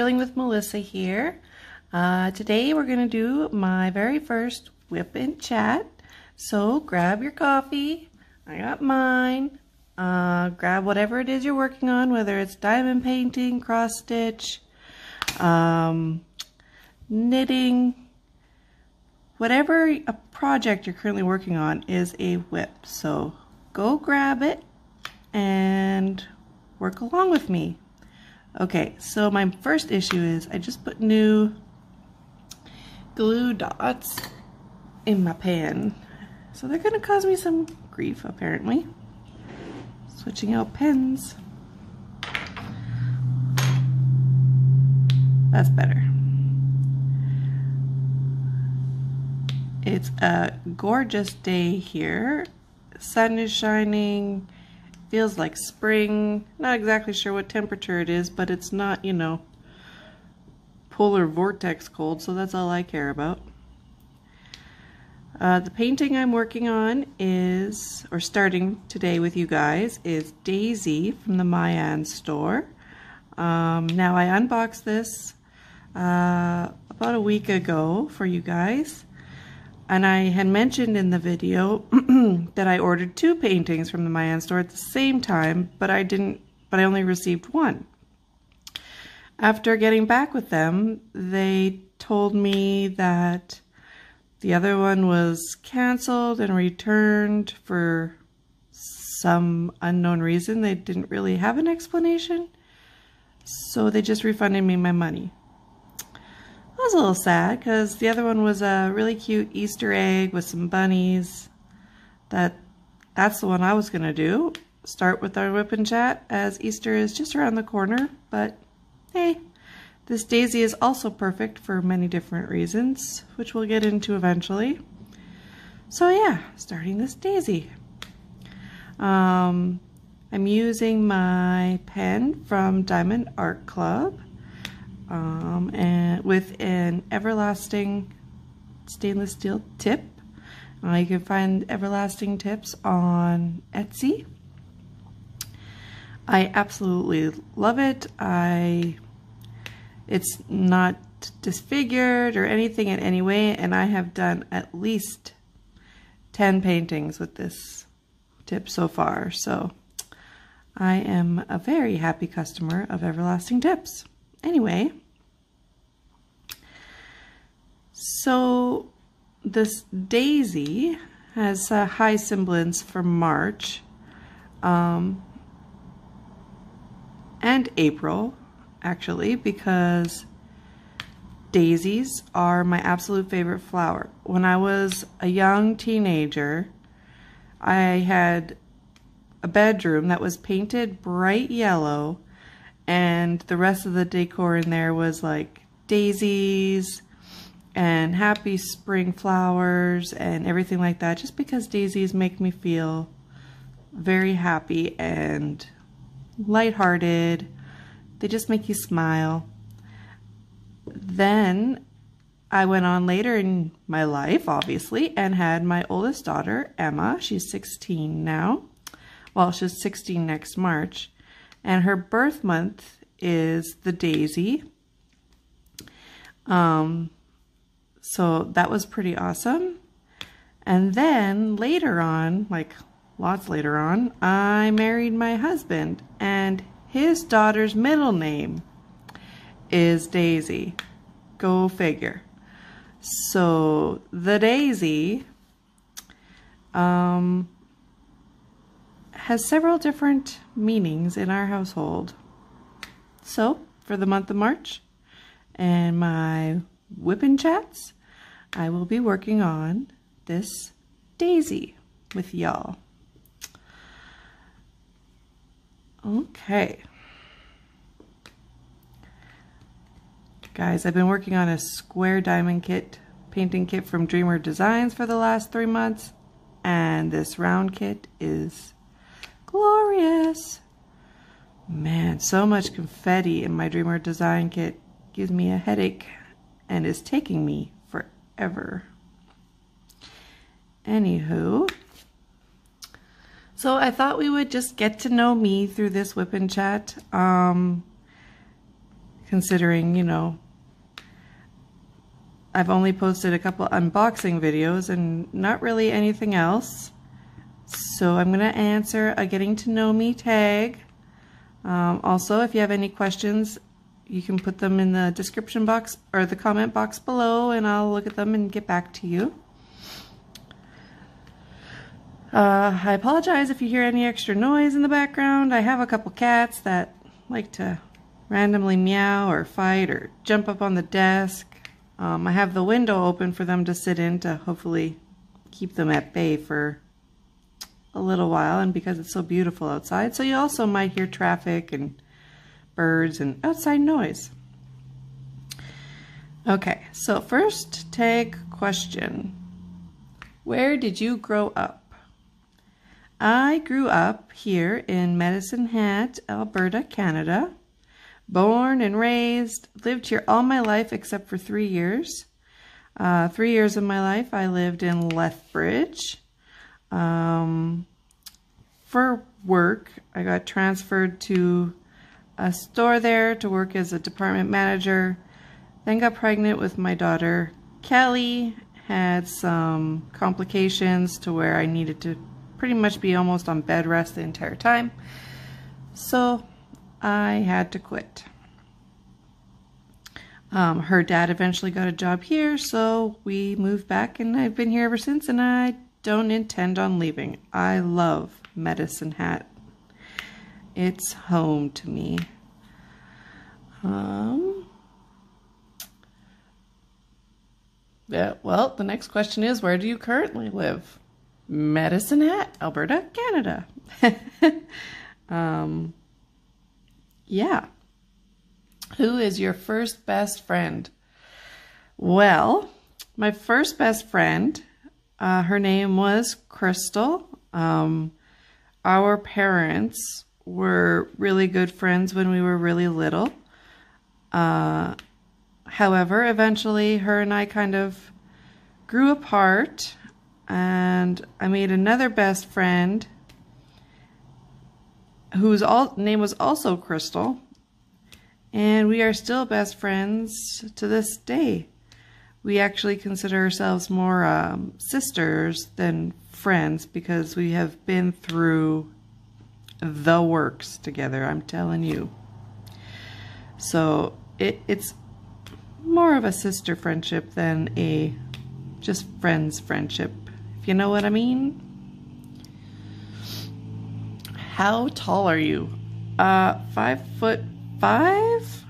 Drilling with Melissa here. Today we're going to do my very first Wip and Chat. So grab your coffee. I got mine. Grab whatever it is you're working on, whether it's diamond painting, cross stitch, knitting, whatever a project you're currently working on is a whip. So go grab it and work along with me. Okay, so my first issue is I just put new glue dots in my pen. So they're going to cause me some grief, apparently. Switching out pens. That's better. It's a gorgeous day here. Sun is shining. Feels like spring. Not exactly sure what temperature it is, but it's not, you know, polar vortex cold, so that's all I care about. The painting I'm working on is, or starting today with you guys, is Daisy from the Meian store. Now I unboxed this about a week ago for you guys. And I had mentioned in the video that I ordered 2 paintings from the Meian store at the same time, but I only received 1. After getting back with them, they told me that the other one was canceled and returned for some unknown reason. They didn't really have an explanation, so they just refunded me my money. I was a little sad because the other one was a really cute Easter egg with some bunnies. That's the one I was going to do. Start with our Wip and Chat as Easter is just around the corner. But hey, this Daisy is also perfect for many different reasons, which we'll get into eventually. So yeah, starting this Daisy. I'm using my pen from Diamond Art Club. And with an everlasting stainless steel tip. You can find everlasting tips on Etsy. I absolutely love it. It's not disfigured or anything in any way, and I have done at least 10 paintings with this tip so far. So I am a very happy customer of everlasting tips. Anyway, so this Daisy has a high semblance for March and April, actually, because daisies are my absolute favorite flower. When I was a young teenager, I had a bedroom that was painted bright yellow, and the rest of the decor in there was like daisies and happy spring flowers and everything like that, just because daisies make me feel very happy and lighthearted. They just make you smile. Then I went on later in my life, obviously, and had my oldest daughter, Emma. She's 16 now. Well, she's 16 next March. And her birth month is the Daisy. So that was pretty awesome. And then later on, like lots later on, I married my husband, and his daughter's middle name is Daisy. Go figure. So the Daisy has several different meanings in our household. So for the month of March and my Wip and Chats, I will be working on this Daisy with y'all. Okay. Guys, I've been working on a square diamond kit, painting kit from Dreamer Designs for the last 3 months, and this round kit is glorious. Man, so much confetti in my Dreamer Design kit gives me a headache and is taking me forever. Anywho, so I thought we would just get to know me through this Wip and Chat, because considering, you know, I've only posted a couple unboxing videos and not really anything else. So I'm going to answer a getting to know me tag. Also, if you have any questions, you can put them in the description box or the comment box below, and I'll look at them and get back to you. I apologize if you hear any extra noise in the background. I have a couple cats that like to randomly meow or fight or jump up on the desk. I have the window open for them to sit in to hopefully keep them at bay for a little while, and because it's so beautiful outside. So you also might hear traffic and birds and outside noise. Okay, so first tag question. Where did you grow up? I grew up here in Medicine Hat, Alberta, Canada. Born and raised, lived here all my life except for 3 years. 3 years of my life I lived in Lethbridge. For work, I got transferred to a store there to work as a department manager. Then got pregnant with my daughter Kelly. Had some complications to where I needed to pretty much be almost on bed rest the entire time. So I had to quit. Her dad eventually got a job here, so we moved back, and I've been here ever since, and I don't intend on leaving. I love Medicine Hat. It's home to me. Yeah, well, the next question is, where do you currently live? Medicine Hat, Alberta, Canada. Yeah. Who is your first best friend? Well, my first best friend, her name was Crystal. Our parents were really good friends when we were really little. However, eventually her and I kind of grew apart, and I made another best friend whose name was also Crystal, and we are still best friends to this day. We actually consider ourselves more sisters than friends because we have been through the works together, I'm telling you. So it's more of a sister friendship than a just friends friendship, if you know what I mean. How tall are you? 5'5",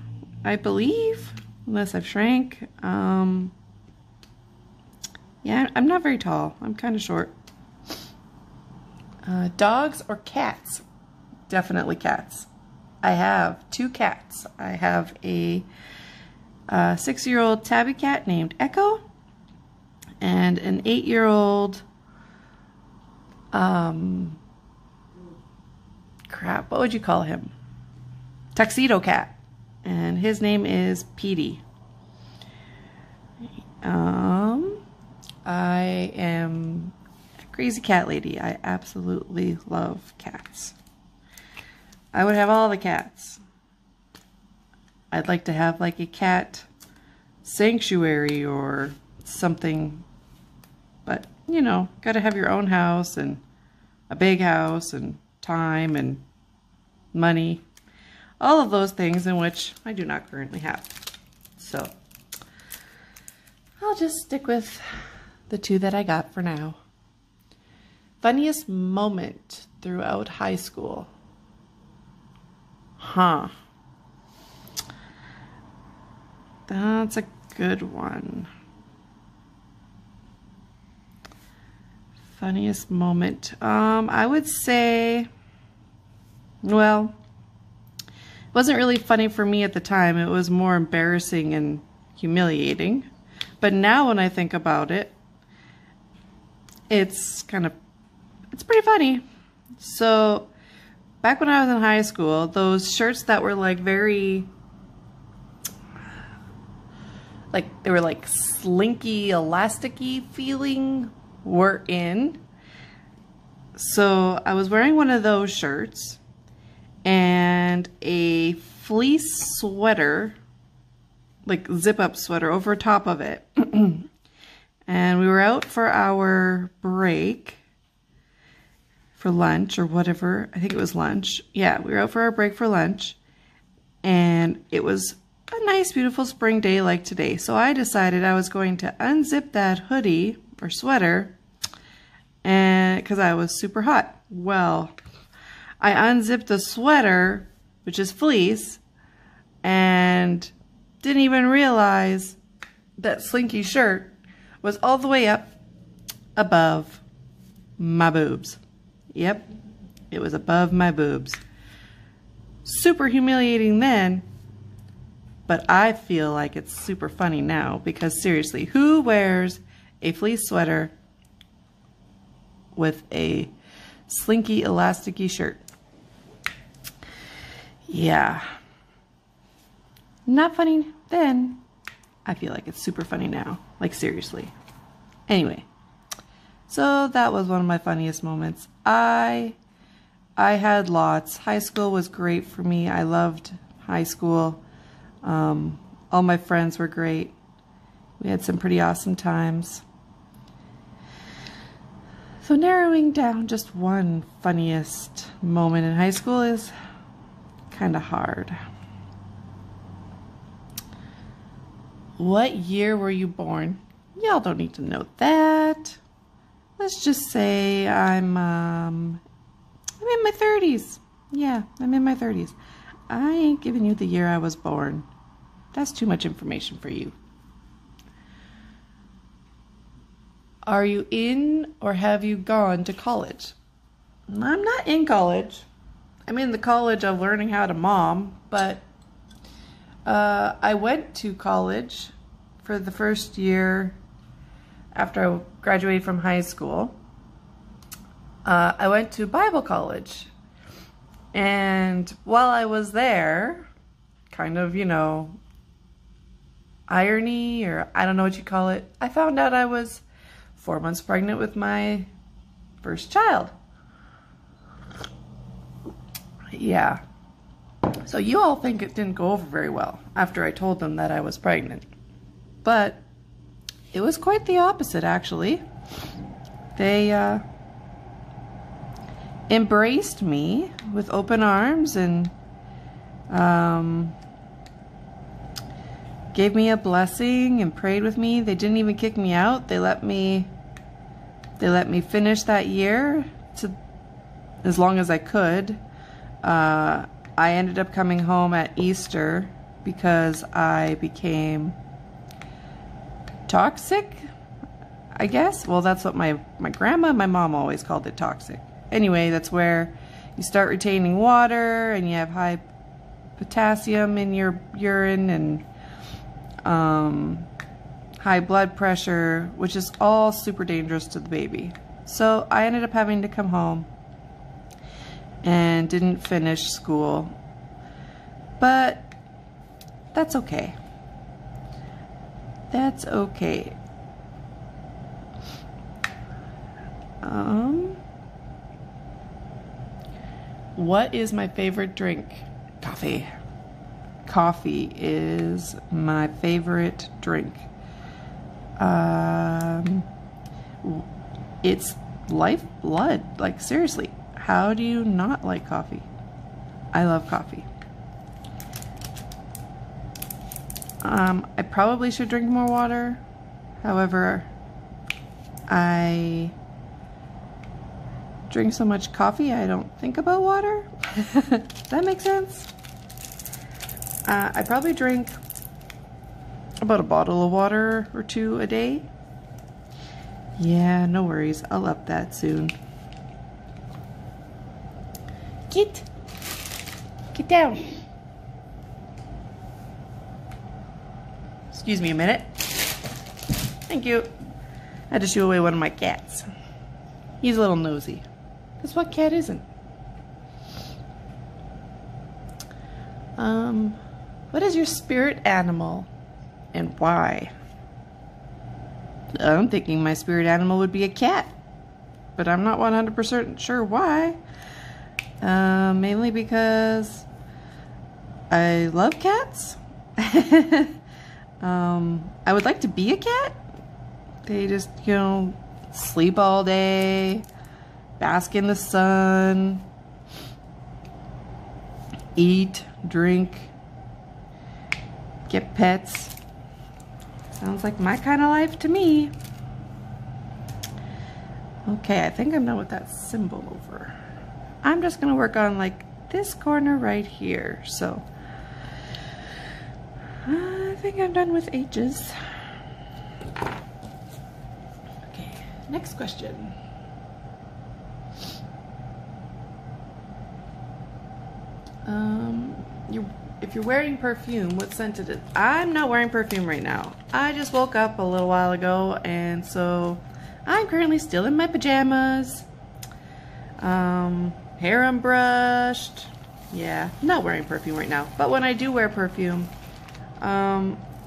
I believe, unless I've shrank. Yeah, I'm not very tall. I'm kind of short. Dogs or cats? Definitely cats. I have 2 cats. I have a 6-year-old tabby cat named Echo, and an 8-year-old crap, what would you call him? Tuxedo cat, and his name is Petey. I am a crazy cat lady. I absolutely love cats. I would have all the cats. I'd like to have like a cat sanctuary or something, but you know, gotta have your own house and a big house and time and money, all of those things in which I do not currently have. So I'll just stick with the 2 that I got for now. Funniest moment throughout high school? That's a good one. Funniest moment. I would say, well, it wasn't really funny for me at the time. It was more embarrassing and humiliating. But now when I think about it, it's pretty funny. So back when I was in high school, those shirts that were like very, like they were like slinky, elasticy feeling were in. So I was wearing one of those shirts and a fleece sweater like zip-up sweater over top of it. And we were out for our break for lunch or whatever. I think it was lunch. Yeah, we were out for our break for lunch. And it was a nice, beautiful spring day like today. So I decided I was going to unzip that hoodie or sweater, and because I was super hot. Well, I unzipped the sweater, which is fleece, and didn't even realize that slinky shirt was all the way up above my boobs. Yep, it was above my boobs. Super humiliating then, but I feel like it's super funny now, because seriously, who wears a fleece sweater with a slinky elasticy shirt? Yeah. Not funny then. I feel like it's super funny now. Like, seriously. Anyway, so that was one of my funniest moments. I had lots. High school was great for me. I loved high school. All my friends were great. We had some pretty awesome times. So narrowing down just one funniest moment in high school is kind of hard. What year were you born? Y'all don't need to know that. Let's just say I'm in my 30s. Yeah, I'm in my 30s. I ain't giving you the year I was born. That's too much information for you. Are you in or have you gone to college? I'm not in college. I'm in the college of learning how to mom, but I went to college for the first year after I graduated from high school. I went to Bible college, and while I was there, kind of, you know, irony, or I don't know what you call it, I found out I was 4 months pregnant with my first child. Yeah. So you all think it didn't go over very well after I told them that I was pregnant. But it was quite the opposite, actually. They embraced me with open arms and gave me a blessing and prayed with me. They didn't even kick me out. They let me finish that year to as long as I could. I ended up coming home at Easter because I became toxic, I guess. Well, that's what my grandma, my mom always called it, toxic. Anyway, that's where you start retaining water and you have high potassium in your urine and high blood pressure, which is all super dangerous to the baby. So I ended up having to come home and didn't finish school, but that's okay. That's okay. What is my favorite drink? Coffee. Coffee is my favorite drink. It's lifeblood. Like, seriously, how do you not like coffee? I love coffee. I probably should drink more water. However, I drink so much coffee, I don't think about water. Does that make sense? I probably drink about a bottle of water or two a day. Yeah, no worries. I'll up that soon. Get down. Excuse me a minute. Thank you. I had to shoo away one of my cats. He's a little nosy. Because what cat isn't? What is your spirit animal and why? I'm thinking my spirit animal would be a cat, but I'm not 100% sure why. Mainly because I love cats. I would like to be a cat. They just, you know, sleep all day, bask in the sun, eat, drink, get pets. Sounds like my kind of life to me. Okay, I think I'm done with that symbol over. I'm just gonna work on like this corner right here. So I think I'm done with H's. Okay, next question. If you're wearing perfume, what scent is it? I'm not wearing perfume right now. I just woke up a little while ago, and so I'm currently still in my pajamas. Hair unbrushed. Yeah, not wearing perfume right now. But when I do wear perfume,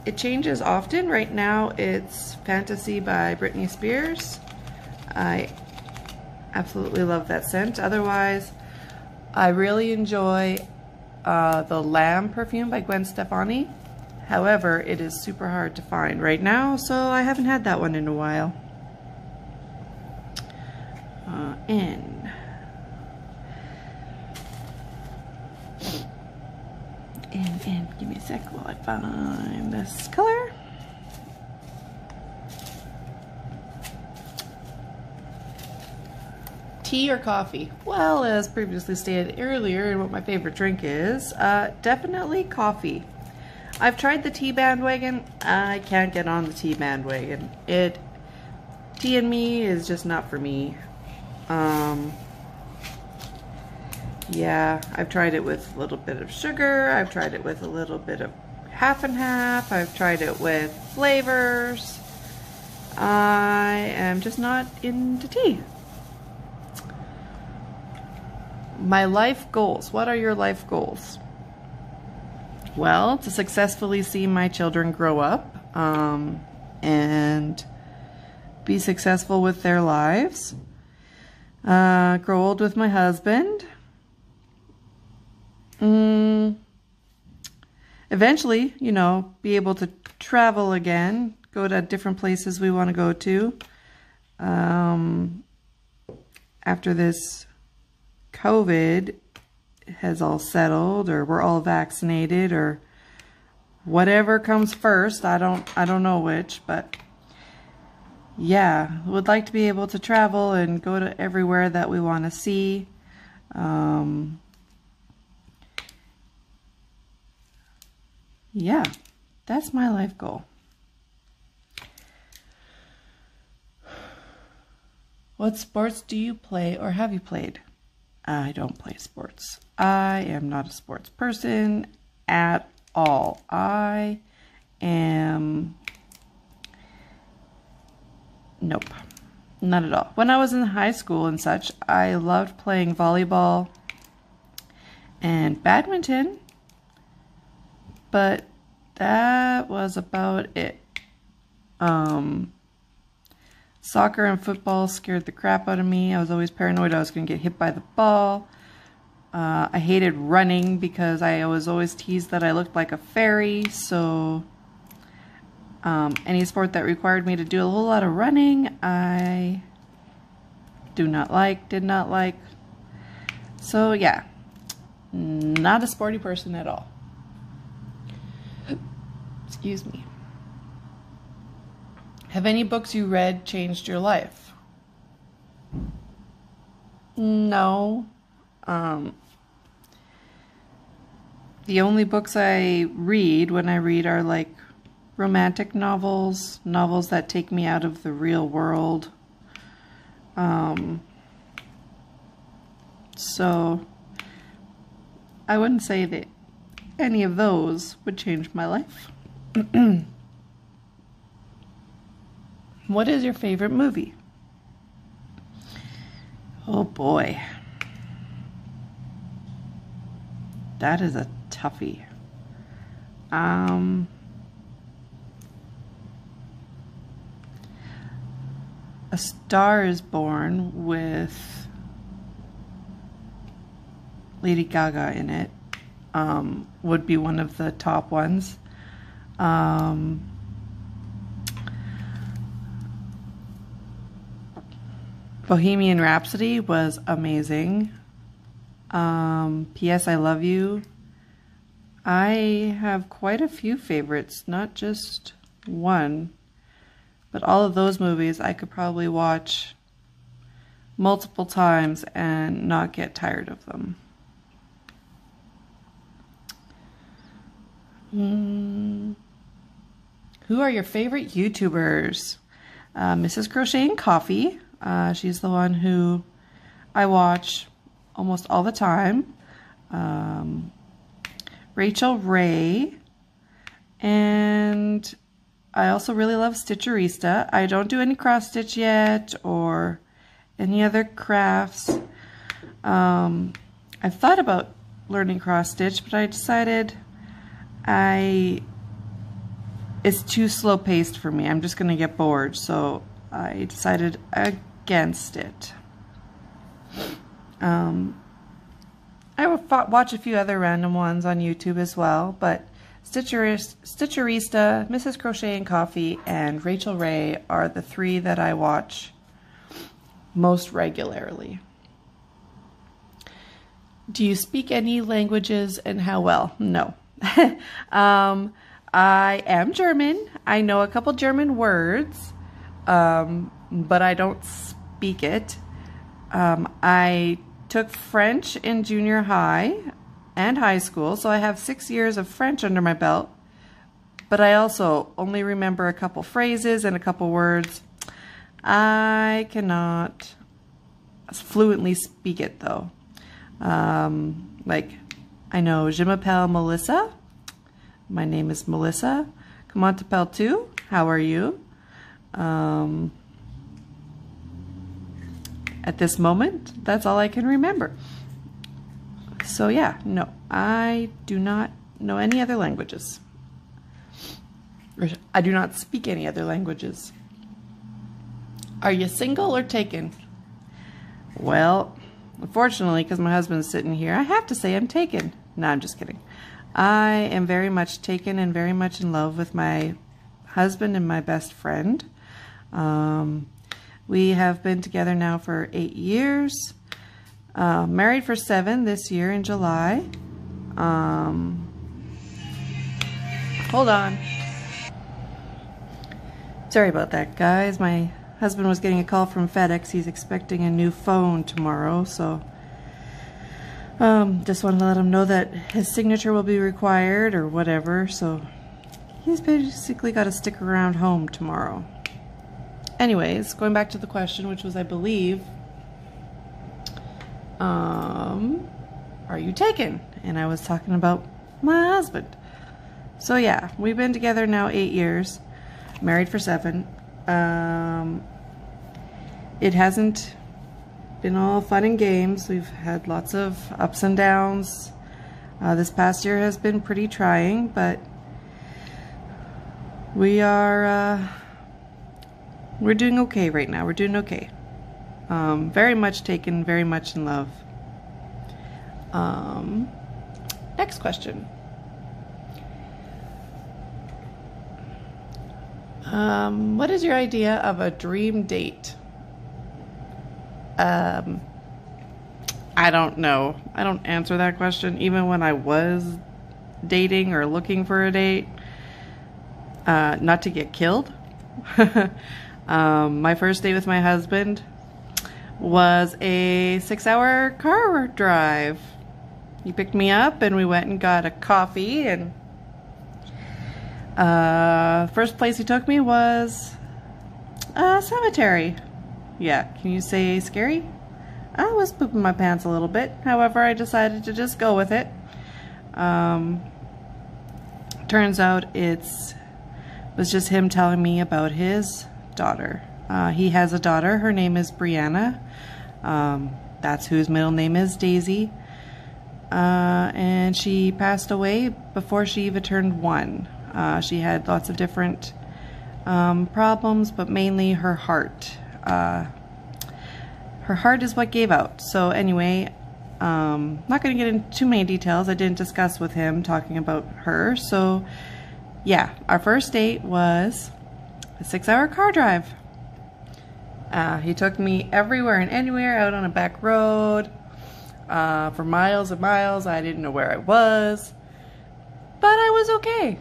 it changes often. Right now it's Fantasy by Britney Spears. I absolutely love that scent. Otherwise, I really enjoy the Lamb perfume by Gwen Stefani. However, it is super hard to find right now, so I haven't had that one in a while. N. Give me a sec while I find this color. Tea or coffee? Well, as previously stated earlier, and what my favorite drink is, definitely coffee. I've tried the tea bandwagon. I can't get on the tea bandwagon. Tea and me is just not for me. Yeah, I've tried it with a little bit of sugar. I've tried it with a little bit of half and half. I've tried it with flavors. I am just not into tea. My life goals. What are your life goals? Well, to successfully see my children grow up and be successful with their lives. Grow old with my husband. Eventually, you know, be able to travel again, go to different places we want to go to. After this COVID has all settled, or we're all vaccinated, or whatever comes first, I don't know which, but yeah, would like to be able to travel and go to everywhere that we want to see. Yeah, that's my life goal. What sports do you play or have you played? I don't play sports. I am not a sports person at all. I am... Nope, not at all. When I was in high school and such, I loved playing volleyball and badminton, but that was about it. Soccer and football scared the crap out of me. I was always paranoid I was going to get hit by the ball. I hated running because I was always teased that I looked like a fairy, so any sport that required me to do a whole lot of running, I did not like. So yeah, not a sporty person at all. Excuse me. Have any books you read changed your life? No. The only books I read when I read are like romantic novels, novels that take me out of the real world. So I wouldn't say that any of those would change my life. What is your favorite movie? Oh boy. That is a toughie. A Star is Born with Lady Gaga in it would be one of the top ones. Bohemian Rhapsody was amazing. P.S. I Love You. I have quite a few favorites, not just one, but all of those movies I could probably watch multiple times and not get tired of them. Who are your favorite YouTubers? Mrs. Crochet and Coffee. She's the one who I watch almost all the time. Rachel Ray. And I also really love Stitcherista. I don't do any cross stitch yet or any other crafts. I've thought about learning cross stitch, but I decided it's too slow paced for me. I'm just going to get bored, so I decided against it. I will watch a few other random ones on YouTube as well, but Stitcherista, Mrs. Crochet and Coffee, and Rachel Ray are the three that I watch most regularly. Do you speak any languages and how well? No. I am German. I know a couple German words, but I don't speak it. I took French in junior high and high school, so I have 6 years of French under my belt, but I also only remember a couple phrases and a couple words. I cannot fluently speak it though. Like, I know Je m'appelle Melissa. My name is Melissa. Comment t'appelles-tu? How are you? At this moment, that's all I can remember. So yeah, no, I do not know any other languages. I do not speak any other languages. Are you single or taken? Well, unfortunately, because my husband's sitting here, I have to say I'm taken. No, I'm just kidding. I am very much taken and very much in love with my husband and my best friend. We have been together now for 8 years. Married for 7 this year in July. Hold on. Sorry about that, guys. My husband was getting a call from FedEx. He's expecting a new phone tomorrow, so just wanted to let him know that his signature will be required or whatever, so he's basically got to stick around home tomorrow. Anyways, going back to the question, which was, I believe, are you taken? And I was talking about my husband. So yeah, we've been together now 8 years, married for 7. It hasn't been all fun and games. We've had lots of ups and downs. This past year has been pretty trying, but we're doing okay right now. We're doing okay. Very much taken, very much in love. Next question. What is your idea of a dream date? I don't know. I don't answer that question. Even when I was dating or looking for a date, not to get killed. My first date with my husband was a 6-hour car drive. He picked me up and we went and got a coffee, and first place he took me was a cemetery. Yeah, can you say scary? I was pooping my pants a little bit. However, I decided to just go with it. Turns out it was just him telling me about his daughter. He has a daughter. Her name is Brianna. That's whose middle name is Daisy. And she passed away before she even turned 1. She had lots of different problems, but mainly her heart. Her heart is what gave out. So anyway, not going to get into too many details. I didn't discuss with him talking about her. So yeah, our first date was a 6-hour car drive. He took me everywhere and anywhere out on a back road for miles and miles. I didn't know where I was, but I was okay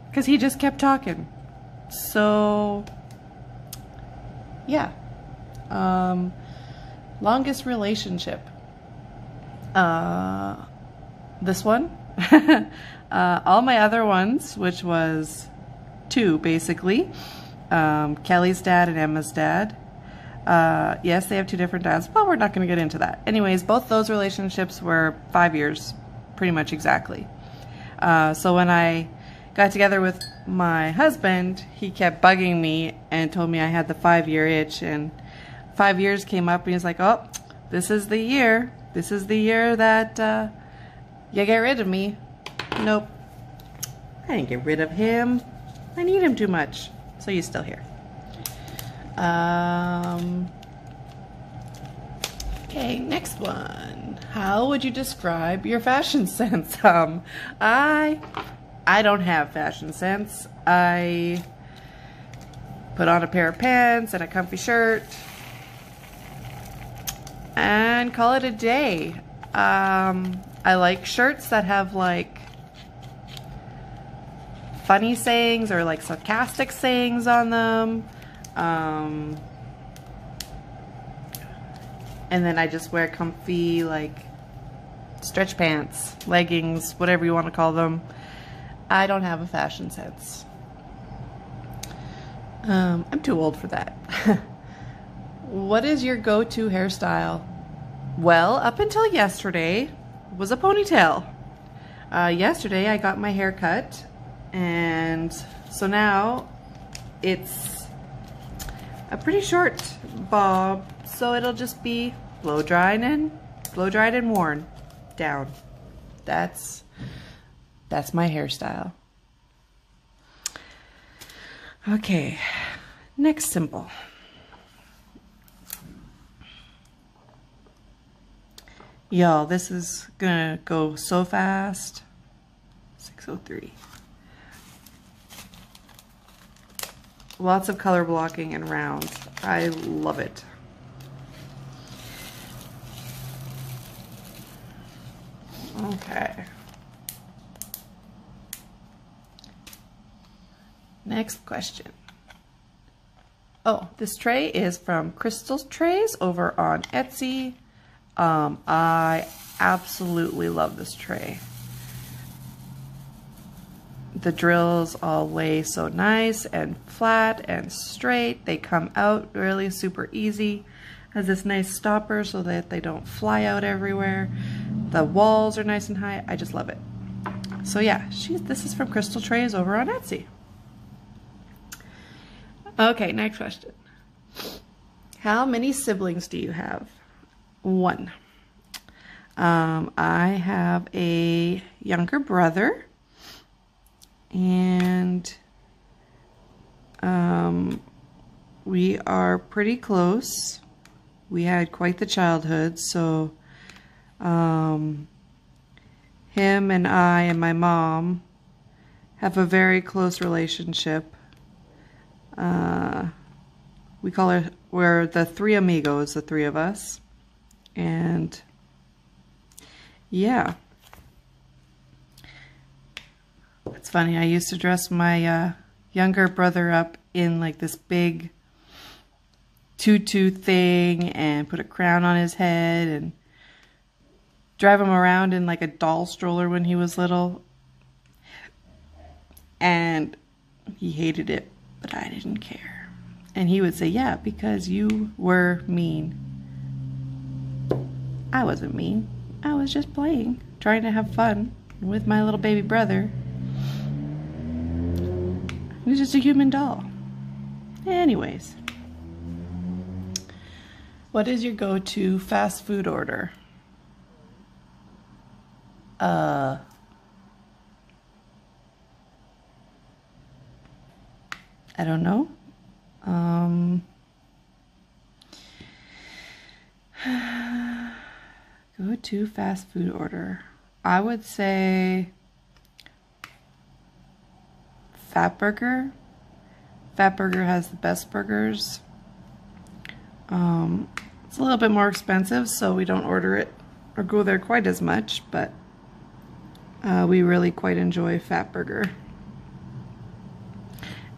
because he just kept talking. So yeah, longest relationship. This one. All my other ones, which was 2 basically, Kelly's dad and Emma's dad. Yes, they have 2 different dads, but we're not going to get into that. Anyways, both those relationships were 5 years, pretty much exactly. So when I got together with my husband, he kept bugging me and told me I had the 5-year itch, and 5 years came up and he was like, oh, this is the year. This is the year that you get rid of me. Nope. I didn't get rid of him. I need him too much. So he's still here. Okay, next one. How would you describe your fashion sense? I don't have fashion sense. I put on a pair of pants and a comfy shirt and call it a day. I like shirts that have like funny sayings or like sarcastic sayings on them. And then I just wear comfy like stretch pants, leggings, whatever you want to call them. I don't have a fashion sense. I'm too old for that. What is your go-to hairstyle? Well, up until yesterday was a ponytail. Yesterday I got my hair cut, and so now it's a pretty short bob, so it'll just be blow dried and worn down. That's my hairstyle. Okay, next symbol. Y'all, this is gonna go so fast. 603. Lots of color blocking and rounds. I love it. Okay. Next question. Oh, this tray is from Crystal's Trays over on Etsy. I absolutely love this tray. The drills all lay so nice and flat and straight. They come out really super easy. Has this nice stopper so that they don't fly out everywhere. The walls are nice and high. I just love it. So yeah, this is from Crystal Trays over on Etsy. Okay, next question. How many siblings do you have? 1. I have a younger brother, and we are pretty close. We had quite the childhood, so him and I and my mom have a very close relationship. We're the 3 amigos, the 3 of us. And yeah, it's funny. I used to dress my younger brother up in like this big tutu thing and put a crown on his head and drive him around in like a doll stroller when he was little. And he hated it, but I didn't care. And he would say, yeah, because you were mean. I wasn't mean. I was just playing, trying to have fun with my little baby brother. He was just a human doll. Anyways. What is your go-to fast food order? I don't know. Go-to fast food order. I would say Fatburger. Fatburger has the best burgers. It's a little bit more expensive, so we don't order it or go there quite as much, but we really quite enjoy Fatburger.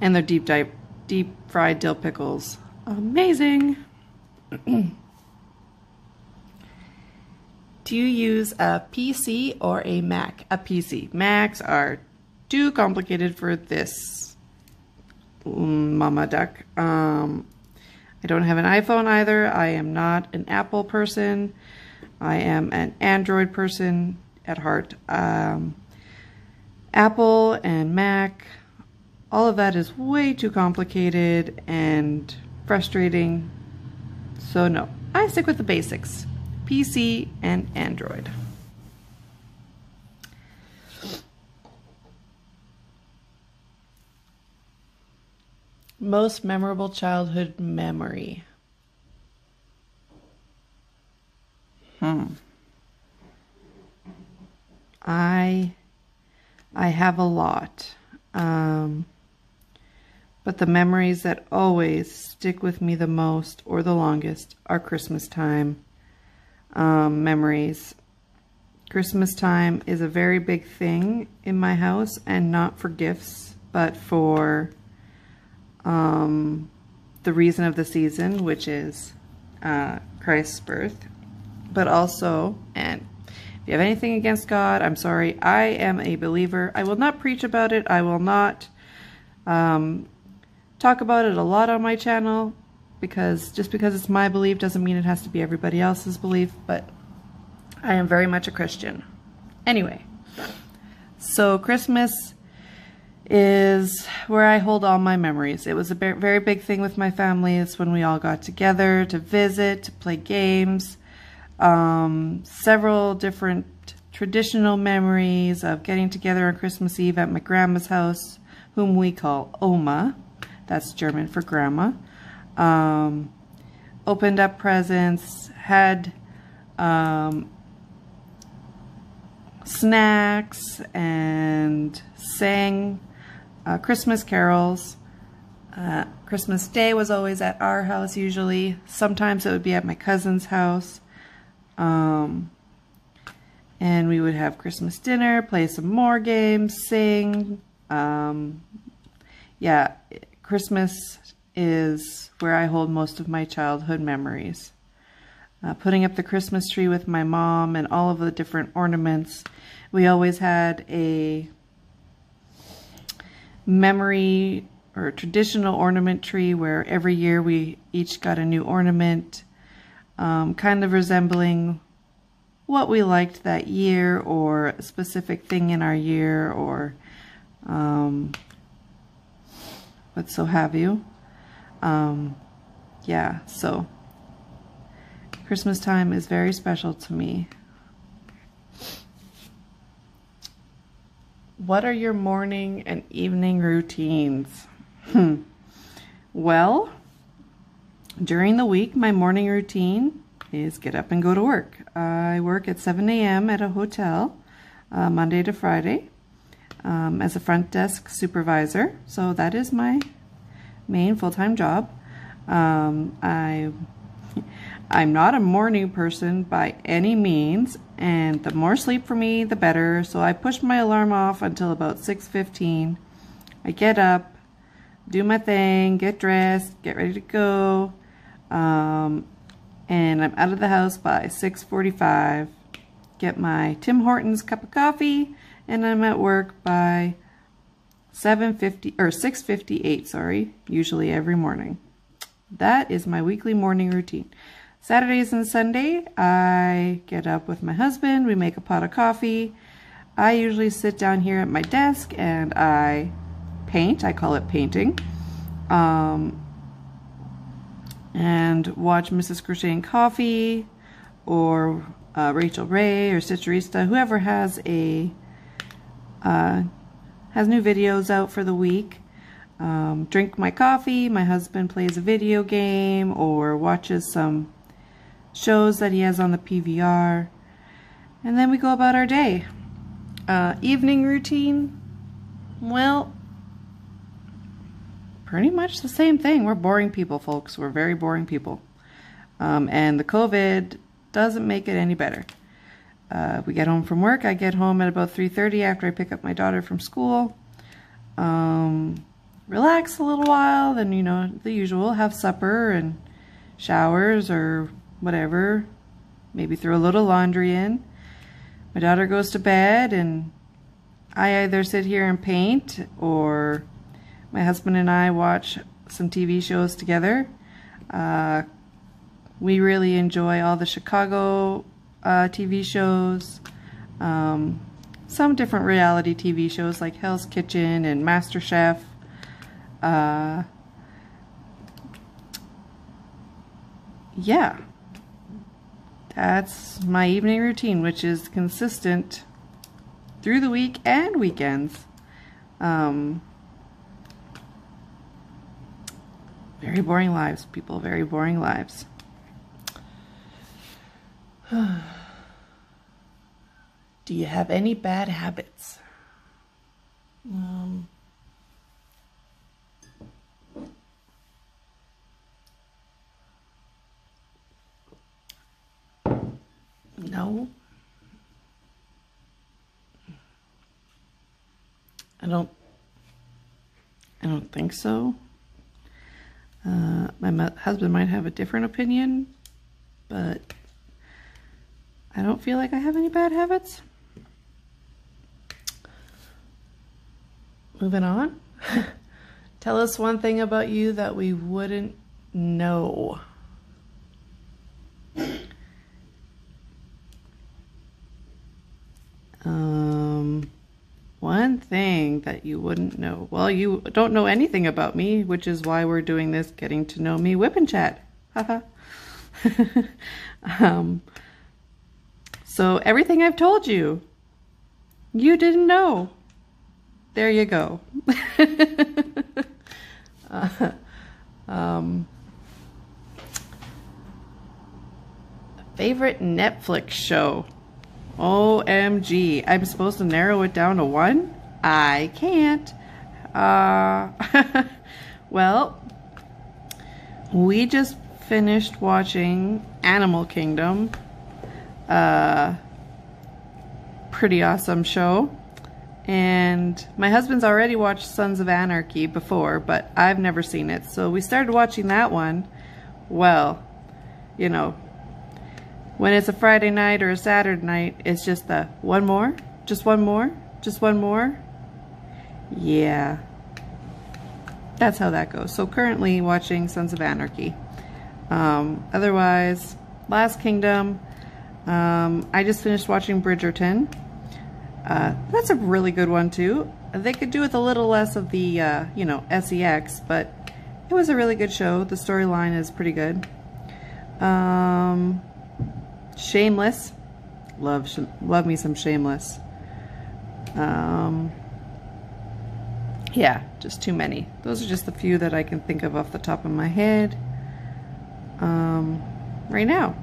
And their deep fried dill pickles. Amazing! Do you use a PC or a Mac? A PC. Macs are too complicated for this mama duck. I don't have an iPhone either. I am not an Apple person. I am an Android person at heart. Apple and Mac, all of that is way too complicated and frustrating. So no, I stick with the basics. PC and Android. Most memorable childhood memory. I have a lot. But the memories that always stick with me the most or the longest are Christmas time memories. Christmas time is a very big thing in my house, and not for gifts, but for the reason of the season, which is Christ's birth. But also, and if you have anything against God, I'm sorry, I am a believer. I will not preach about it. I will not talk about it a lot on my channel, because just because it's my belief doesn't mean it has to be everybody else's belief, but I am very much a Christian. Anyway, so Christmas is where I hold all my memories. It was a very big thing with my family. It's when we all got together to visit, to play games. Several different traditional memories of getting together on Christmas Eve at my grandma's house, whom we call Oma. That's German for grandma. Opened up presents, had snacks, and sang Christmas carols. Christmas Day was always at our house usually. Sometimes it would be at my cousin's house. And we would have Christmas dinner, play some more games, sing. Yeah, Christmas is where I hold most of my childhood memories. Putting up the Christmas tree with my mom and all of the different ornaments. We always had a memory or traditional ornament tree where every year we each got a new ornament, kind of resembling what we liked that year or a specific thing in our year, or what so have you. Yeah, so Christmas time is very special to me. What are your morning and evening routines? Well, during the week, my morning routine is get up and go to work. I work at 7 a.m. at a hotel, Monday to Friday, as a front desk supervisor. So that is my main full-time job. I'm not a morning person by any means, and the more sleep for me, the better. So I push my alarm off until about 6:15. I get up, do my thing, get dressed, get ready to go, and I'm out of the house by 6:45. Get my Tim Hortons cup of coffee, and I'm at work by 7:50 or 6:58. Sorry, usually every morning. That is my weekly morning routine. Saturdays and Sunday, I get up with my husband. We make a pot of coffee. I usually sit down here at my desk and I paint. I call it painting. And watch Mrs. Crochet and Coffee, or Rachel Ray, or Stitcherista, whoever has a has new videos out for the week. Drink my coffee. My husband plays a video game or watches some shows that he has on the PVR, and then we go about our day. Evening routine, well, pretty much the same thing. We're boring people, folks. We're very boring people. And the COVID doesn't make it any better. We get home from work. I get home at about 3:30 after I pick up my daughter from school. Relax a little while, then, you know, the usual, have supper and showers or whatever. Maybe throw a little laundry in. My daughter goes to bed, and I either sit here and paint, or my husband and I watch some TV shows together. We really enjoy all the Chicago TV shows, some different reality TV shows like Hell's Kitchen and MasterChef. Yeah, that's my evening routine, which is consistent through the week and weekends. Very boring lives, people, very boring lives. Do you have any bad habits? No. I don't think so. My husband might have a different opinion, but I don't feel like I have any bad habits. Moving on. Tell us one thing about you that we wouldn't know. One thing that you wouldn't know. Well, you don't know anything about me, which is why we're doing this Getting to Know Me Wip and Chat. Haha. So everything I've told you, you didn't know. There you go. Favorite Netflix show? OMG, I'm supposed to narrow it down to one? I can't. Well, we just finished watching Animal Kingdom. Pretty awesome show. And my husband's already watched Sons of Anarchy before, but I've never seen it. So we started watching that one. Well, you know, when it's a Friday night or a Saturday night, it's just the one more, just one more, just one more. Yeah, that's how that goes. So currently watching Sons of Anarchy. Otherwise, Last Kingdom. I just finished watching Bridgerton. That's a really good one too. They could do with a little less of the, you know, sex, but it was a really good show. The storyline is pretty good. Shameless. Love me some Shameless. Yeah, just too many. Those are just the few that I can think of off the top of my head right now.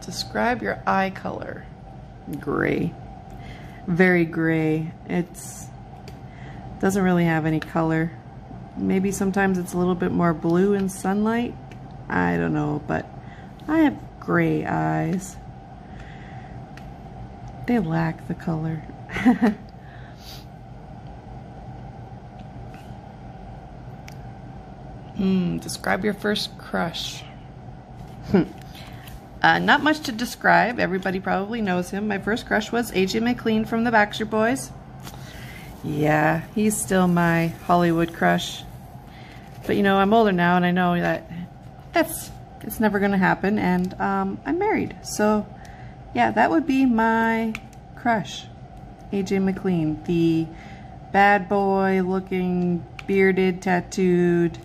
Describe your eye color. Gray. Very gray. It's doesn't really have any color. Maybe sometimes it's a little bit more blue in sunlight. I don't know, but I have gray eyes. They lack the color. Describe your first crush. Not much to describe. Everybody probably knows him. My first crush was AJ McLean from the Backstreet Boys. Yeah, he's still my Hollywood crush. But you know, I'm older now and I know that it's never gonna happen, and I'm married. So yeah, that would be my crush. AJ McLean, the bad boy looking, bearded, tattooed,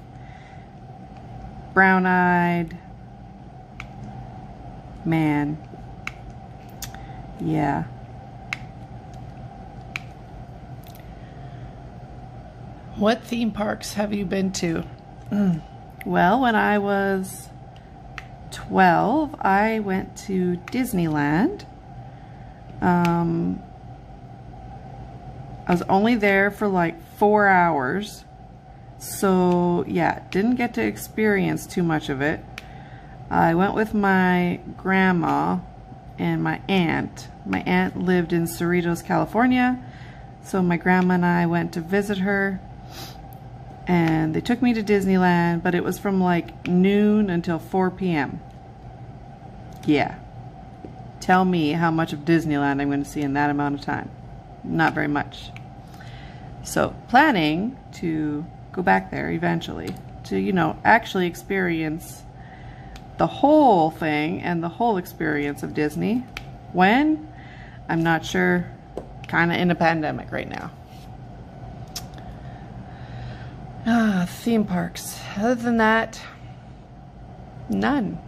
brown-eyed man. Yeah. What theme parks have you been to? Well, when I was 12, I went to Disneyland. I was only there for like 4 hours. So yeah, didn't get to experience too much of it. I went with my grandma and my aunt. My aunt lived in Cerritos, California. So my grandma and I went to visit her. And they took me to Disneyland, but it was from like noon until 4 p.m. Yeah. Tell me how much of Disneyland I'm going to see in that amount of time. Not very much. So planning to go back there eventually to, you know, actually experience the whole thing and the whole experience of Disney. When? I'm not sure. Kind of in a pandemic right now. Theme parks. Other than that, none.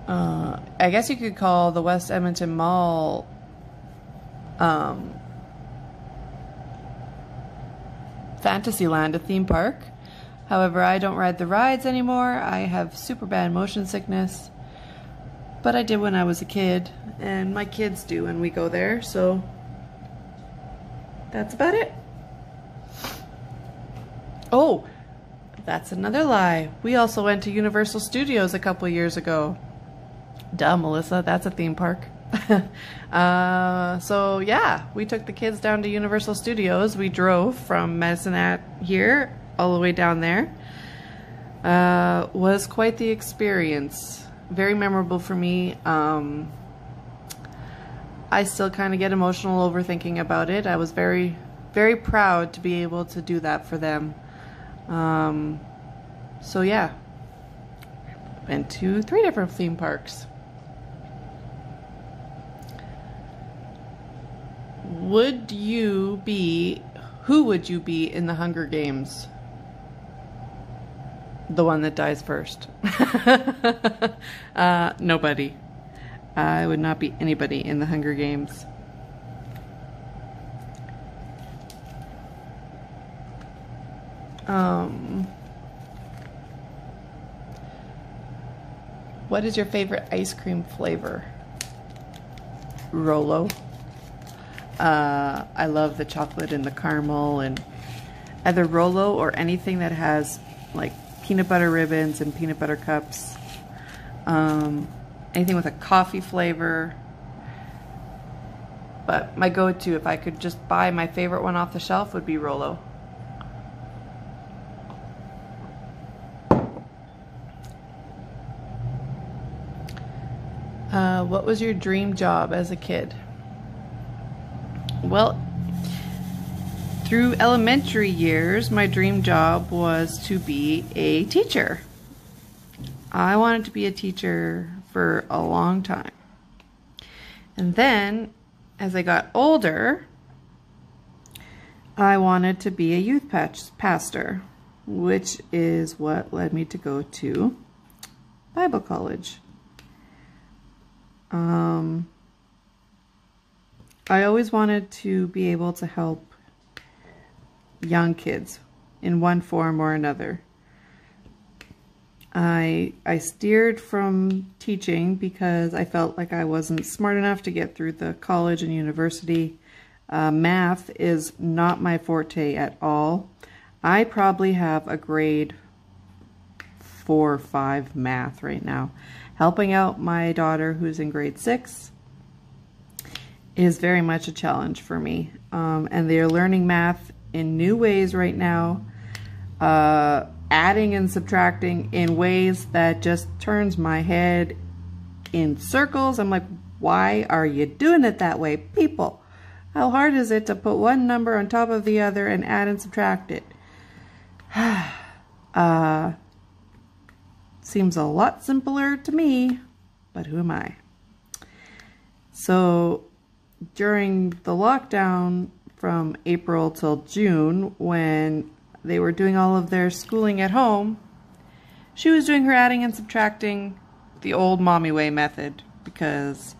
I guess you could call the West Edmonton Mall Fantasyland a theme park. However, I don't ride the rides anymore. I have super bad motion sickness. But I did when I was a kid, and my kids do when we go there, so that's about it. Oh, that's another lie. We also went to Universal Studios a couple years ago. Duh, Melissa, that's a theme park. So yeah, we took the kids down to Universal Studios. We drove from Medicine Hat here all the way down there. Was quite the experience. Very memorable for me. I still kind of get emotional over thinking about it. I was very, very proud to be able to do that for them. So yeah, went to 3 different theme parks. Who would you be in the Hunger Games? The one that dies first. Nobody. I would not be anybody in the Hunger Games. What is your favorite ice cream flavor? Rolo. I love the chocolate and the caramel, and either Rolo or anything that has like peanut butter ribbons and peanut butter cups. Anything with a coffee flavor. But my go-to, if I could just buy my favorite one off the shelf, would be Rolo. What was your dream job as a kid? Well, through elementary years, my dream job was to be a teacher. I wanted to be a teacher for a long time. And then, as I got older, I wanted to be a youth pastor, which is what led me to go to Bible college. I always wanted to be able to help young kids in one form or another. I steered from teaching because I felt like I wasn't smart enough to get through the college and university. Math is not my forte at all. I probably have a grade 4 or 5 math right now. Helping out my daughter who's in grade 6 is very much a challenge for me. And they're learning math in new ways right now. Adding and subtracting in ways that just turns my head in circles. I'm like, why are you doing it that way, people? How hard is it to put one number on top of the other and add and subtract it? Seems a lot simpler to me, but who am I? So during the lockdown from April till June, when they were doing all of their schooling at home, she was doing her adding and subtracting the old mommy way method, because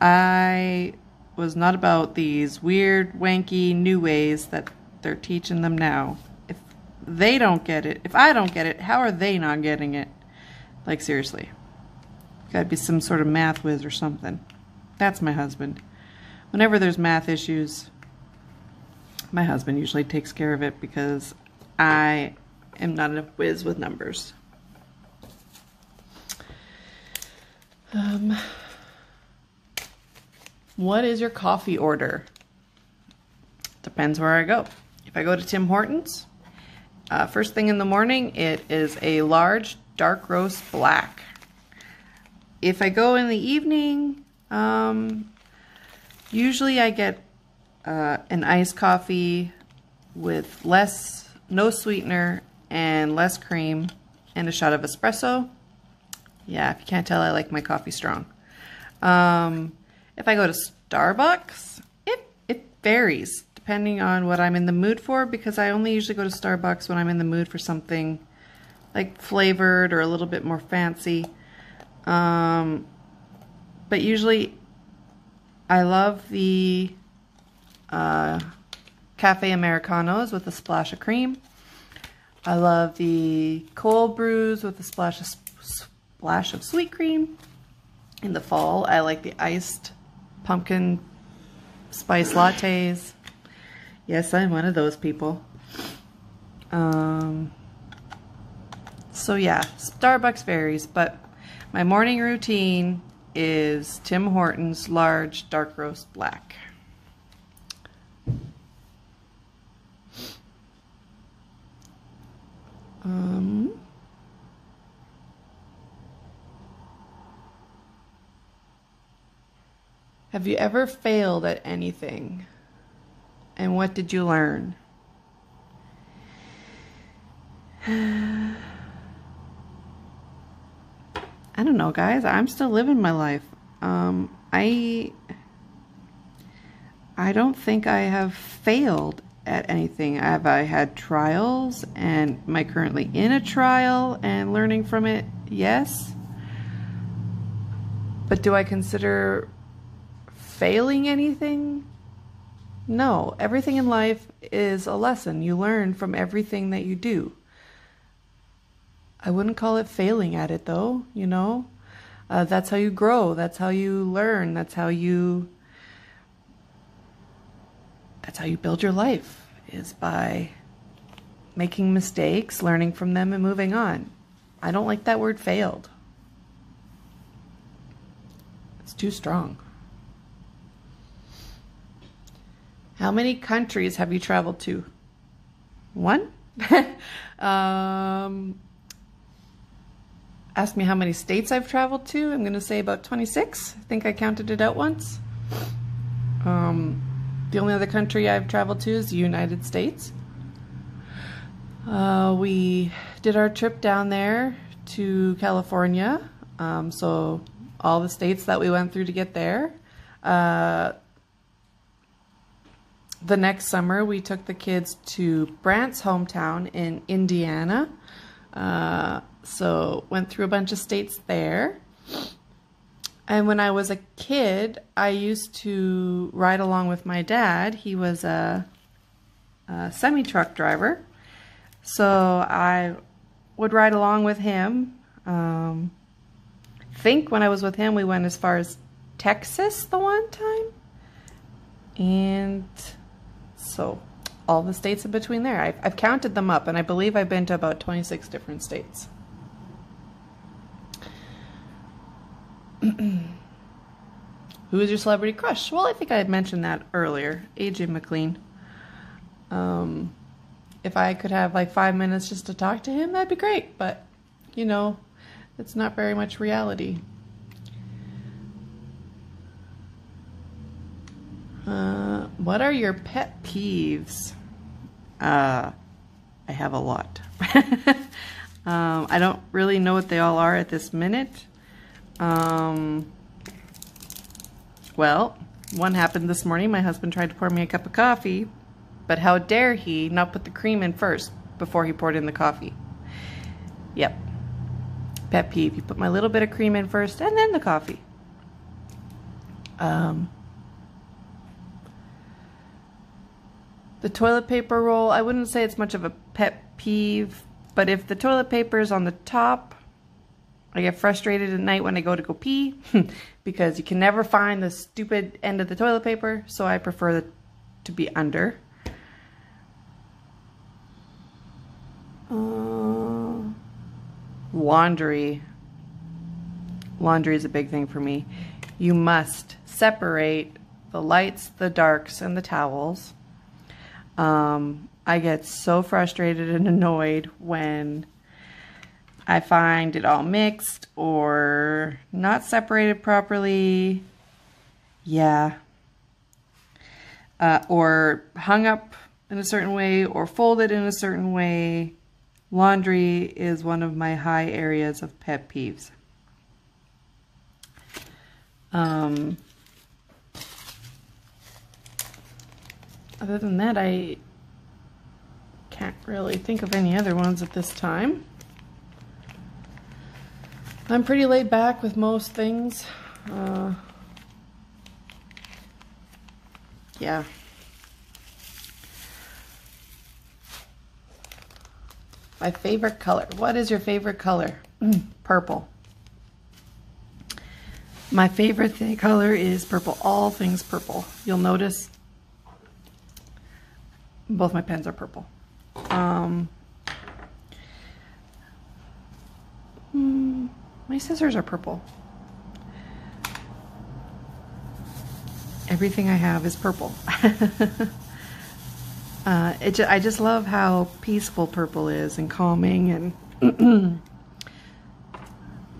I was not about these weird, wanky, new ways that they're teaching them now. If they don't get it, if I don't get it, how are they not getting it? Like, seriously. Gotta be some sort of math whiz or something. That's my husband. Whenever there's math issues, my husband usually takes care of it because I am not a whiz with numbers. What is your coffee order? Depends where I go. If I go to Tim Hortons, first thing in the morning, it is a large dark roast black. If I go in the evening, usually I get an iced coffee with no sweetener and less cream and a shot of espresso. Yeah, if you can't tell, I like my coffee strong. If I go to Starbucks, it varies depending on what I'm in the mood for, because I only usually go to Starbucks when I'm in the mood for something like flavored or a little bit more fancy. But usually I love the cafe Americanos with a splash of cream. I love the cold brews with a splash of sweet cream. In the fall, I like the iced pumpkin spice lattes. Yes, I'm one of those people. So yeah, Starbucks varies, but my morning routine is Tim Hortons large dark roast black. Have you ever failed at anything? And what did you learn? I don't know, guys. I'm still living my life. I don't think I have failed at anything. Have I had trials, and am I currently in a trial and learning from it? Yes. But do I consider failing anything? No. Everything in life is a lesson. You learn from everything that you do. I wouldn't call it failing at it, though, you know. That's how you grow. That's how you learn. That's how you build your life, is by making mistakes, learning from them, and moving on. I don't like that word failed. It's too strong. How many countries have you traveled to? One? Ask me how many states I've traveled to. I'm going to say about 26. I think I counted it out once. The only other country I've traveled to is the United States. We did our trip down there to California. So all the states that we went through to get there. The next summer, we took the kids to Brant's hometown in Indiana. So went through a bunch of states there. And when I was a kid, I used to ride along with my dad. He was a semi-truck driver. So I would ride along with him. I think when I was with him, we went as far as Texas the one time. And so all the states in between there. I've counted them up, and I believe I've been to about 26 different states. Who is your celebrity crush? Well, I think I had mentioned that earlier. AJ McLean. If I could have like 5 minutes just to talk to him, that'd be great. But, you know, it's not very much reality. What are your pet peeves? I have a lot. I don't really know what they all are at this minute. Well, one happened this morning. My husband tried to pour me a cup of coffee, but how dare he not put the cream in first before he poured in the coffee? Yep. Pet peeve. You put my little bit of cream in first and then the coffee. The toilet paper roll, I wouldn't say it's much of a pet peeve, but if the toilet paper is on the top I get frustrated at night when I go to go pee because you can never find the stupid end of the toilet paper, so I prefer it to be under. Laundry. Laundry is a big thing for me. You must separate the lights, the darks, and the towels. I get so frustrated and annoyed when I find it all mixed or not separated properly. Yeah. Or hung up in a certain way or folded in a certain way. Laundry is one of my high areas of pet peeves. Other than that, I can't really think of any other ones at this time. I'm pretty laid back with most things. Yeah. My favorite color. What is your favorite color? Purple. My favorite color is purple. All things purple. You'll notice both my pens are purple. My scissors are purple. Everything I have is purple. I just love how peaceful purple is and calming and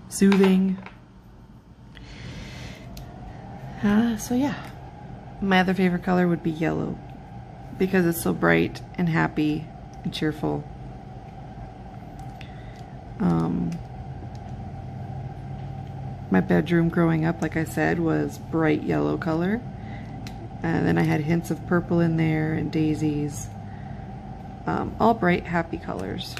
soothing. So yeah, my other favorite color would be yellow because it's so bright and happy and cheerful. My bedroom growing up, like I said, was bright yellow color. And then I had hints of purple in there and daisies. All bright, happy colors.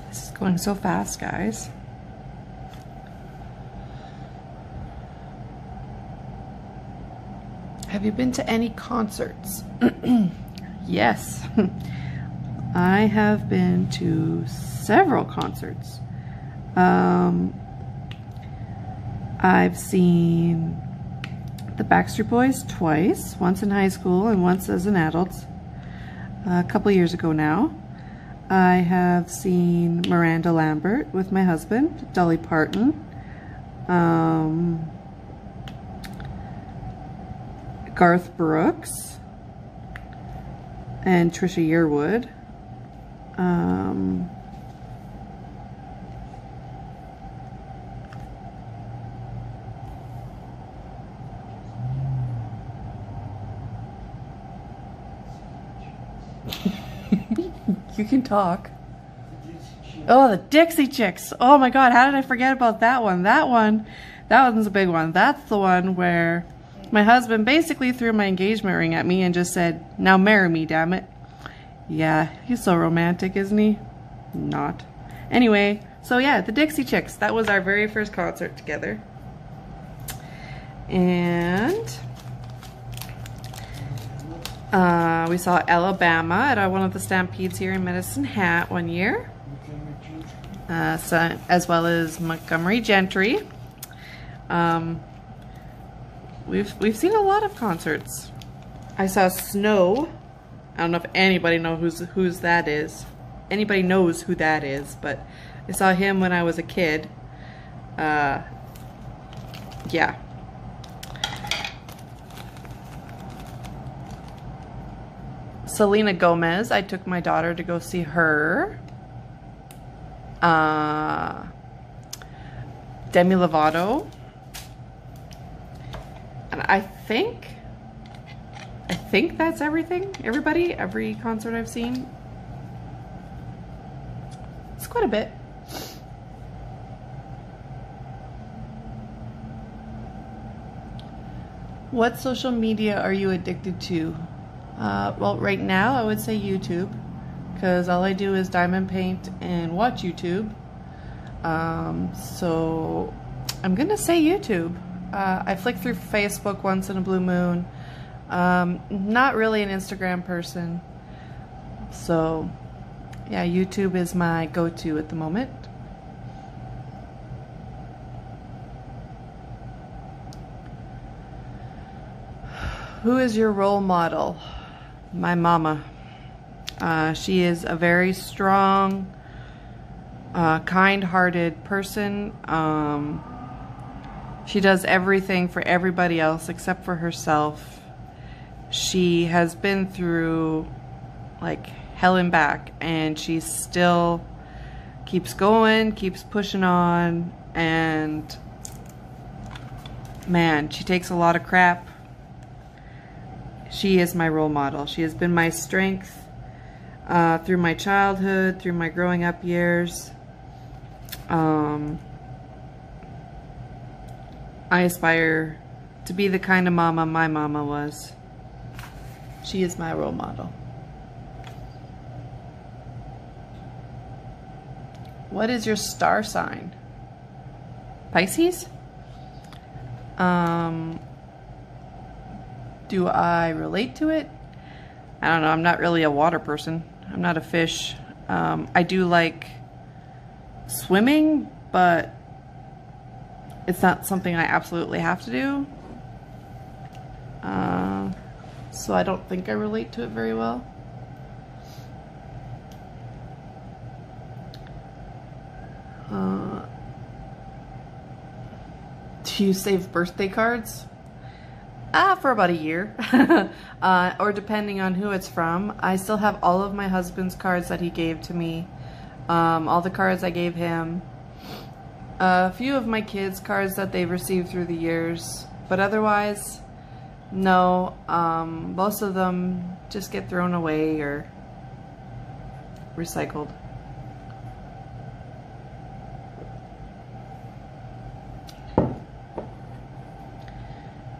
This is going so fast, guys. Have you been to any concerts? Yes. I have been to several concerts. I've seen the Backstreet Boys twice, once in high school and once as an adult, a couple years ago now. I have seen Miranda Lambert with my husband, Dolly Parton, Garth Brooks, and Trisha Yearwood. You can talk. Oh, the Dixie Chicks. Oh my God, how did I forget about that one? That one's a big one. That's the one where my husband basically threw my engagement ring at me and just said, "Now marry me, damn it." Yeah, he's so romantic, isn't he? Not. Anyway, so yeah, the Dixie Chicks. That was our very first concert together. And we saw Alabama at one of the Stampedes here in Medicine Hat one year. So, as well as Montgomery Gentry. We've seen a lot of concerts. I saw Snow. I don't know if anybody knows who's that is. Anybody knows who that is, but I saw him when I was a kid. Yeah. Selena Gomez, I took my daughter to go see her. Demi Lovato. And I think that's everything. Every concert I've seen. It's quite a bit. What social media are you addicted to? Well, right now I would say YouTube, because all I do is diamond paint and watch YouTube. So I'm gonna say YouTube. I flick through Facebook once in a blue moon. Not really an Instagram person. So, yeah, YouTube is my go-to at the moment. Who is your role model? My mama. She is a very strong, kind-hearted person. She does everything for everybody else except for herself. She has been through like hell and back, and she still keeps going, keeps pushing on, and man, she takes a lot of crap. She is my role model. She has been my strength through my childhood, through my growing up years. I aspire to be the kind of mama my mama was. She is my role model. What is your star sign? Pisces? Do I relate to it? I don't know. I'm not really a water person. I'm not a fish. I do like swimming, but it's not something I absolutely have to do. So I don't think I relate to it very well. Do you save birthday cards? For about a year. Or depending on who it's from. I still have all of my husband's cards that he gave to me. All the cards I gave him. A few of my kids' cards that they've received through the years. But otherwise, no. Most of them just get thrown away or recycled.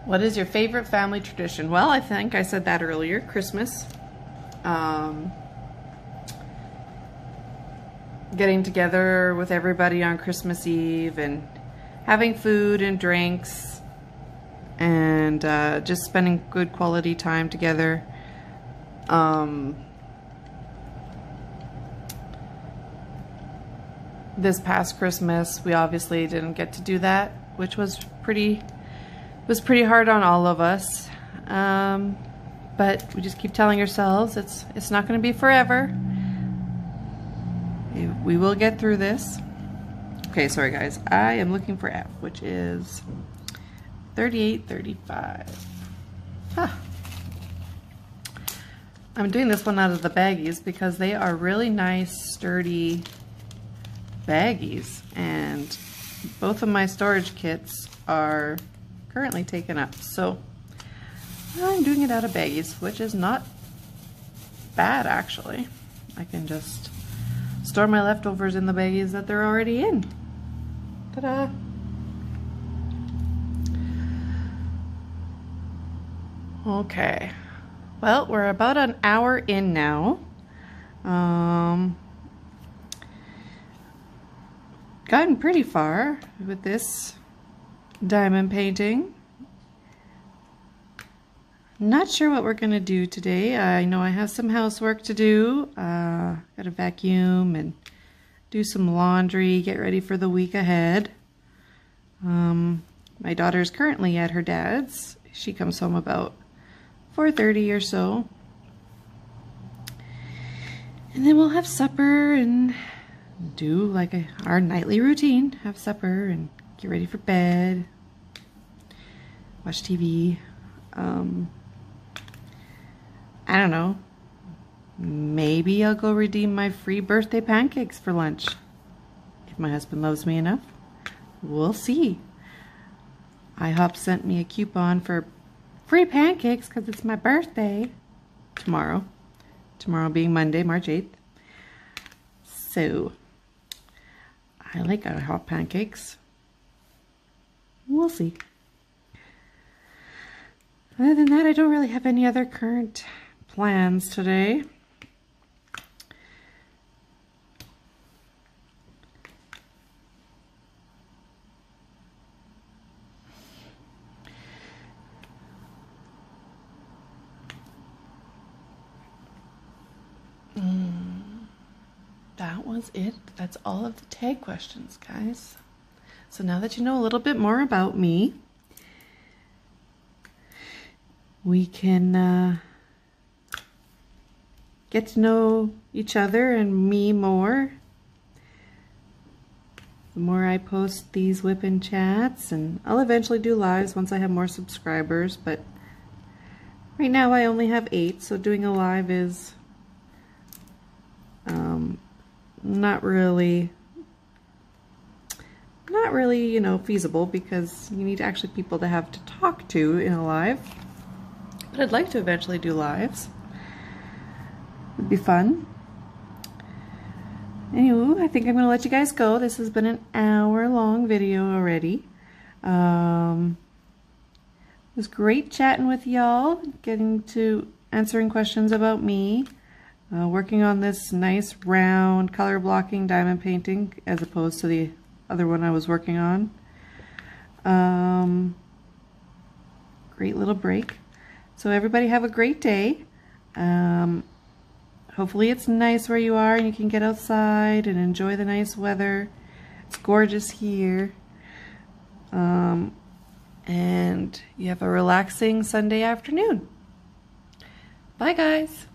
What is your favorite family tradition? Well, I think I said that earlier. Christmas. Getting together with everybody on Christmas Eve and having food and drinks and just spending good quality time together. This past Christmas, we obviously didn't get to do that, which was pretty hard on all of us, but we just keep telling ourselves it's not going to be forever. We will get through this. Okay, sorry guys, I am looking for F, which is 3835. Huh. I'm doing this one out of the baggies because they are really nice, sturdy baggies, and both of my storage kits are currently taken up, so I'm doing it out of baggies, which is not bad actually. I can just store my leftovers in the baggies that they're already in. Ta-da! Okay, well, we're about an hour in now. Gotten pretty far with this diamond painting. Not sure what we're gonna do today. I know I have some housework to do. Gotta vacuum and do some laundry, get ready for the week ahead. My daughter's currently at her dad's. She comes home about 4:30 or so. And then we'll have supper and do like our nightly routine. Have supper and get ready for bed. Watch TV. I don't know. Maybe I'll go redeem my free birthday pancakes for lunch. If my husband loves me enough. We'll see. IHOP sent me a coupon for free pancakes because it's my birthday tomorrow. Tomorrow being Monday, March 8th. So, I like IHOP pancakes. We'll see. Other than that, I don't really have any other current plans today. that was it. That's all of the tag questions, guys. So now that you know a little bit more about me, we can get to know each other and me more. The more I post these Wip and Chats, and I'll eventually do lives once I have more subscribers, but right now I only have 8, so doing a live is not really, you know, feasible, because you need actually people to have to talk to in a live. But I'd like to eventually do lives. It'd be fun. Anyway, I think I'm going to let you guys go. This has been an hour-long video already. It was great chatting with y'all, getting to answering questions about me, working on this nice round color blocking diamond painting as opposed to the other one I was working on. Great little break. So everybody have a great day. Hopefully it's nice where you are and you can get outside and enjoy the nice weather. It's gorgeous here. And you have a relaxing Sunday afternoon. Bye, guys.